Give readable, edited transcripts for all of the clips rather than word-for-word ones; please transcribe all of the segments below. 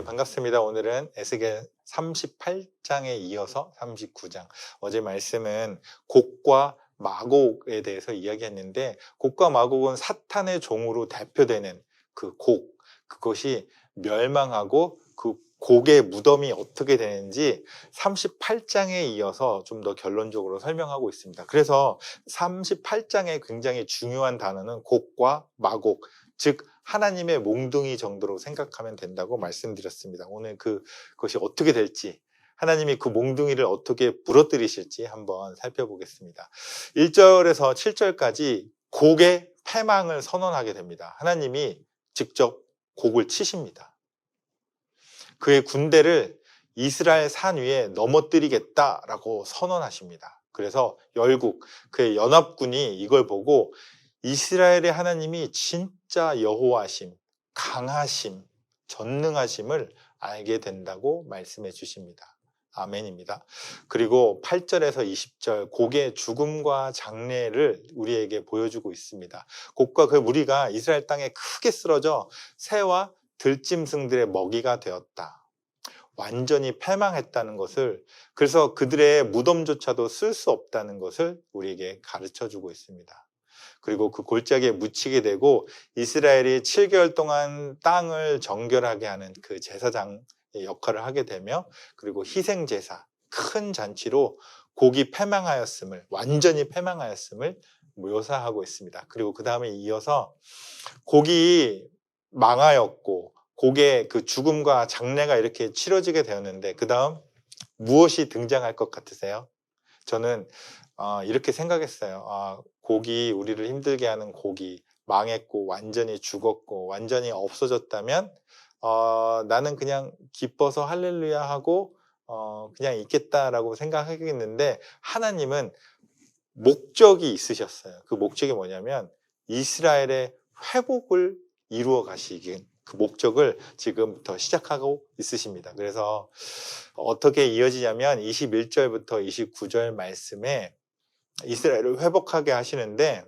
반갑습니다. 오늘은 에스겔 38장에 이어서 39장. 어제 말씀은 곡과 마곡에 대해서 이야기했는데, 곡과 마곡은 사탄의 종으로 대표되는 그 곡, 그것이 멸망하고 그 곡의 무덤이 어떻게 되는지 38장에 이어서 좀 더 결론적으로 설명하고 있습니다. 그래서 38장의 굉장히 중요한 단어는 곡과 마곡, 즉 하나님의 몽둥이 정도로 생각하면 된다고 말씀드렸습니다. 오늘 그것이 어떻게 될지, 하나님이 그 몽둥이를 어떻게 부러뜨리실지 한번 살펴보겠습니다. 1절에서 7절까지 곡의 패망을 선언하게 됩니다. 하나님이 직접 곡을 치십니다. 그의 군대를 이스라엘 산 위에 넘어뜨리겠다라고 선언하십니다. 그래서 열국, 그의 연합군이 이걸 보고 이스라엘의 하나님이 진짜 여호와심, 강하심, 전능하심을 알게 된다고 말씀해 주십니다. 아멘입니다. 그리고 8절에서 20절 곡의 죽음과 장례를 우리에게 보여주고 있습니다. 곡과 그 무리가 이스라엘 땅에 크게 쓰러져 새와 들짐승들의 먹이가 되었다. 완전히 패망했다는 것을, 그래서 그들의 무덤조차도 쓸 수 없다는 것을 우리에게 가르쳐 주고 있습니다. 그리고 그 골짜기에 묻히게 되고 이스라엘이 7개월 동안 땅을 정결하게 하는 그 제사장의 역할을 하게 되며, 그리고 희생제사, 큰 잔치로 곡이 패망하였음을, 완전히 패망하였음을 묘사하고 있습니다. 그리고 그 다음에 이어서 곡이 망하였고 곡의 그 죽음과 장례가 이렇게 치러지게 되었는데, 그 다음 무엇이 등장할 것 같으세요? 저는 이렇게 생각했어요. 곡이, 우리를 힘들게 하는 곡이 망했고 완전히 죽었고 완전히 없어졌다면 나는 그냥 기뻐서 할렐루야 하고 그냥 있겠다라고 생각하겠는데, 하나님은 목적이 있으셨어요. 그 목적이 뭐냐면 이스라엘의 회복을 이루어 가시긴, 그 목적을 지금부터 시작하고 있으십니다. 그래서 어떻게 이어지냐면 21절부터 29절 말씀에 이스라엘을 회복하게 하시는데,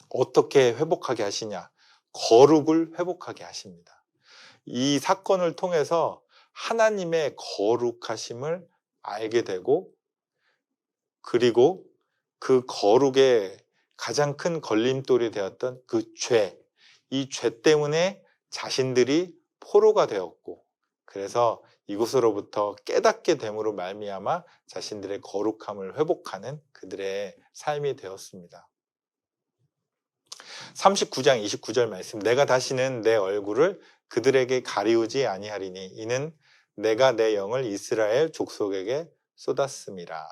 어떻게 회복하게 하시냐? 거룩을 회복하게 하십니다. 이 사건을 통해서 하나님의 거룩하심을 알게 되고, 그리고 그 거룩의 가장 큰 걸림돌이 되었던 그 죄, 이 죄 때문에 자신들이 포로가 되었고, 그래서 이곳으로부터 깨닫게 됨으로 말미암아 자신들의 거룩함을 회복하는 그들의 삶이 되었습니다. 39장 29절 말씀, 내가 다시는 내 얼굴을 그들에게 가리우지 아니하리니 이는 내가 내 영을 이스라엘 족속에게 쏟았음이라.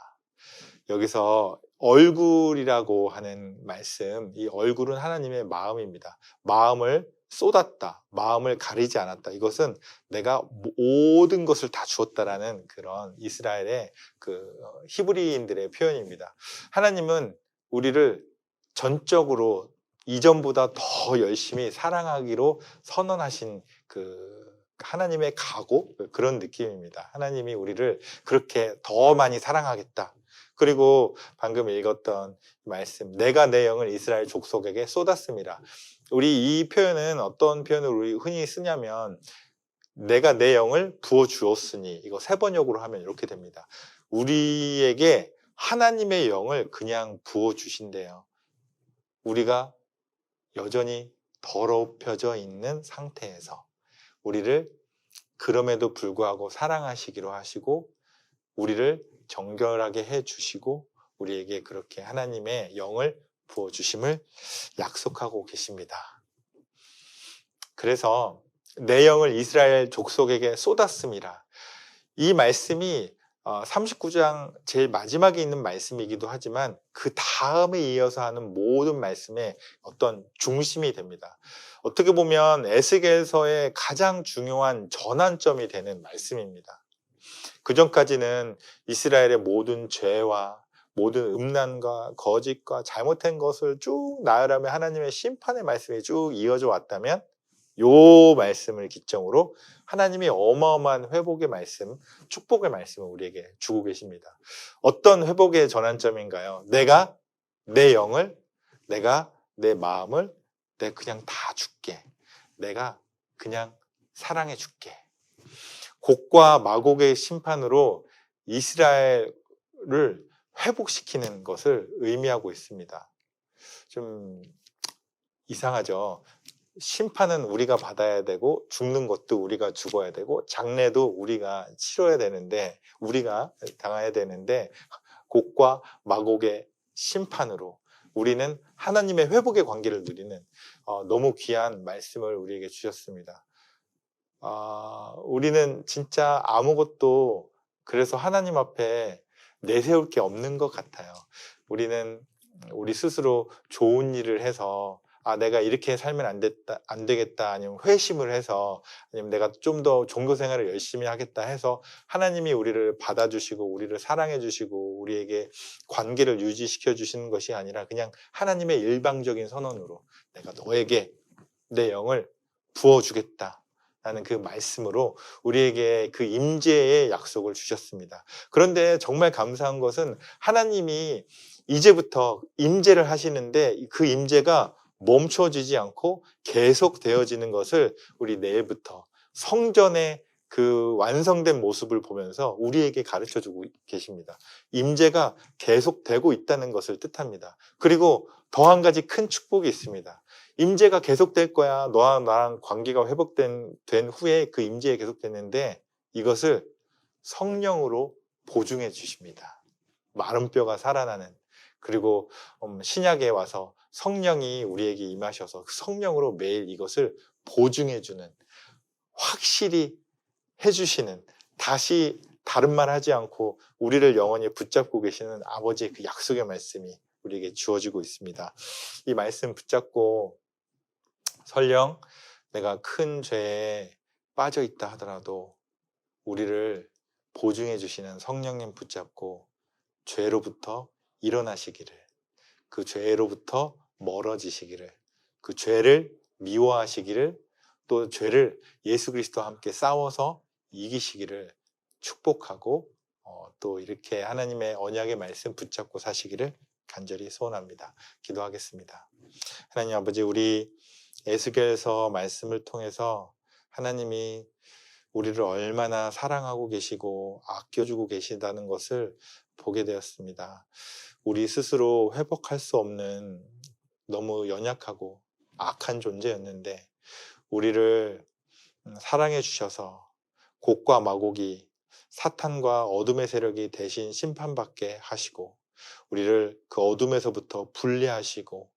여기서 얼굴이라고 하는 말씀, 이 얼굴은 하나님의 마음입니다. 마음을 쏟았다, 마음을 가리지 않았다. 이것은 내가 모든 것을 다 주었다라는 그런 이스라엘의 그 히브리인들의 표현입니다. 하나님은 우리를 전적으로 이전보다 더 열심히 사랑하기로 선언하신 그 하나님의 각오, 그런 느낌입니다. 하나님이 우리를 그렇게 더 많이 사랑하겠다. 그리고 방금 읽었던 말씀, 내가 내 영을 이스라엘 족속에게 쏟았습니다. 우리 이 표현은 어떤 표현을 우리 흔히 쓰냐면, 내가 내 영을 부어 주었으니, 이거 세번역으로 하면 이렇게 됩니다. 우리에게 하나님의 영을 그냥 부어 주신대요. 우리가 여전히 더럽혀져 있는 상태에서 우리를 그럼에도 불구하고 사랑하시기로 하시고, 우리를 정결하게 해주시고, 우리에게 그렇게 하나님의 영을 부어주심을 약속하고 계십니다. 그래서 내 영을 이스라엘 족속에게 쏟았습니다. 이 말씀이 39장 제일 마지막에 있는 말씀이기도 하지만 그 다음에 이어서 하는 모든 말씀의 어떤 중심이 됩니다. 어떻게 보면 에스겔서의 가장 중요한 전환점이 되는 말씀입니다. 그 전까지는 이스라엘의 모든 죄와 모든 음란과 거짓과 잘못된 것을 쭉 나열하며 하나님의 심판의 말씀이 쭉 이어져 왔다면, 요 말씀을 기점으로 하나님이 어마어마한 회복의 말씀, 축복의 말씀을 우리에게 주고 계십니다. 어떤 회복의 전환점인가요? 내가 내 영을, 내가 내 마음을 내가 그냥 다 줄게. 내가 그냥 사랑해 줄게. 곡과 마곡의 심판으로 이스라엘을 회복시키는 것을 의미하고 있습니다. 좀 이상하죠. 심판은 우리가 받아야 되고 죽는 것도 우리가 죽어야 되고 장례도 우리가 치러야 되는데 우리가 당해야 되는데 곡과 마곡의 심판으로 우리는 하나님의 회복의 관계를 누리는 너무 귀한 말씀을 우리에게 주셨습니다. 우리는 진짜 아무것도 그래서 하나님 앞에 내세울 게 없는 것 같아요. 우리는 우리 스스로 좋은 일을 해서 내가 이렇게 살면 안 되겠다, 아니면 회심을 해서, 아니면 내가 좀 더 종교 생활을 열심히 하겠다 해서 하나님이 우리를 받아주시고 우리를 사랑해 주시고 우리에게 관계를 유지시켜 주시는 것이 아니라 그냥 하나님의 일방적인 선언으로 내가 너에게 내 영을 부어주겠다 라는 그 말씀으로 우리에게 그 임재의 약속을 주셨습니다. 그런데 정말 감사한 것은 하나님이 이제부터 임재를 하시는데 그 임재가 멈춰지지 않고 계속 되어지는 것을 우리 내일부터 성전의 그 완성된 모습을 보면서 우리에게 가르쳐주고 계십니다. 임재가 계속되고 있다는 것을 뜻합니다. 그리고 더 한 가지 큰 축복이 있습니다. 임재가 계속될 거야. 너와 나랑 관계가 회복된 후에 그 임재가 계속되는데 이것을 성령으로 보증해 주십니다. 마른 뼈가 살아나는, 그리고 신약에 와서 성령이 우리에게 임하셔서 그 성령으로 매일 이것을 보증해 주는, 확실히 해주시는, 다시 다른 말 하지 않고 우리를 영원히 붙잡고 계시는 아버지의 그 약속의 말씀이 우리에게 주어지고 있습니다. 이 말씀 붙잡고 설령 내가 큰 죄에 빠져 있다 하더라도 우리를 보증해 주시는 성령님 붙잡고 죄로부터 일어나시기를, 그 죄로부터 멀어지시기를, 그 죄를 미워하시기를, 또 죄를 예수 그리스도와 함께 싸워서 이기시기를 축복하고 또 이렇게 하나님의 언약의 말씀 붙잡고 사시기를 간절히 소원합니다. 기도하겠습니다. 하나님 아버지, 우리 에스겔서 말씀을 통해서 하나님이 우리를 얼마나 사랑하고 계시고 아껴주고 계시다는 것을 보게 되었습니다. 우리 스스로 회복할 수 없는 너무 연약하고 악한 존재였는데 우리를 사랑해 주셔서 곡과 마곡이 사탄과 어둠의 세력이 대신 심판받게 하시고 우리를 그 어둠에서부터 분리하시고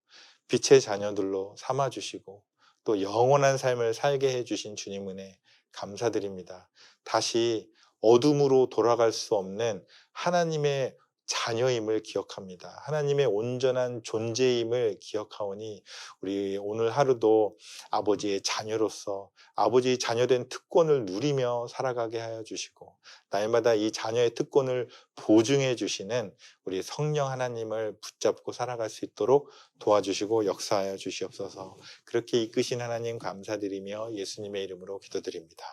빛의 자녀들로 삼아주시고 또 영원한 삶을 살게 해주신 주님 은혜 감사드립니다. 다시 어둠으로 돌아갈 수 없는 하나님의 자녀임을 기억합니다. 하나님의 온전한 존재임을 기억하오니 우리 오늘 하루도 아버지의 자녀로서 아버지의 자녀된 특권을 누리며 살아가게 하여 주시고 날마다 이 자녀의 특권을 보증해 주시는 우리 성령 하나님을 붙잡고 살아갈 수 있도록 도와주시고 역사하여 주시옵소서. 그렇게 이끄신 하나님 감사드리며 예수님의 이름으로 기도드립니다.